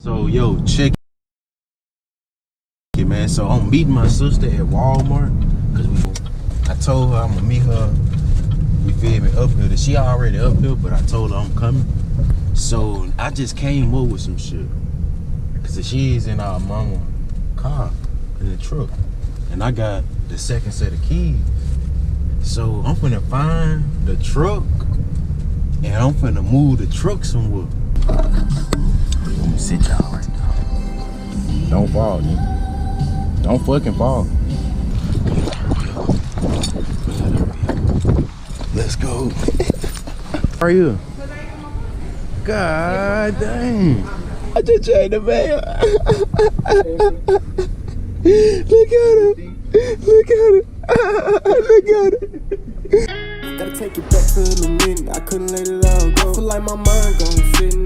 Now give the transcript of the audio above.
So yo, check it, man. So I'm meeting my sister at Walmart because I told her I'm gonna meet her. You feel me? Up here. She already up here, but I told her I'm coming. So I just came up with some shit because she's in our mama car in the truck, and I got the second set of keys. So I'm finna find the truck, and I'm finna move the truck somewhere. Let me sit y'all right now. Don't fall, nigga. Don't fucking fall. Let's go. How are you? God dang. I just changed the van. Look at him. Look at him. Look at him. Gotta take it back to the minute. I couldn't let it all go. I feel like my mind gone sitting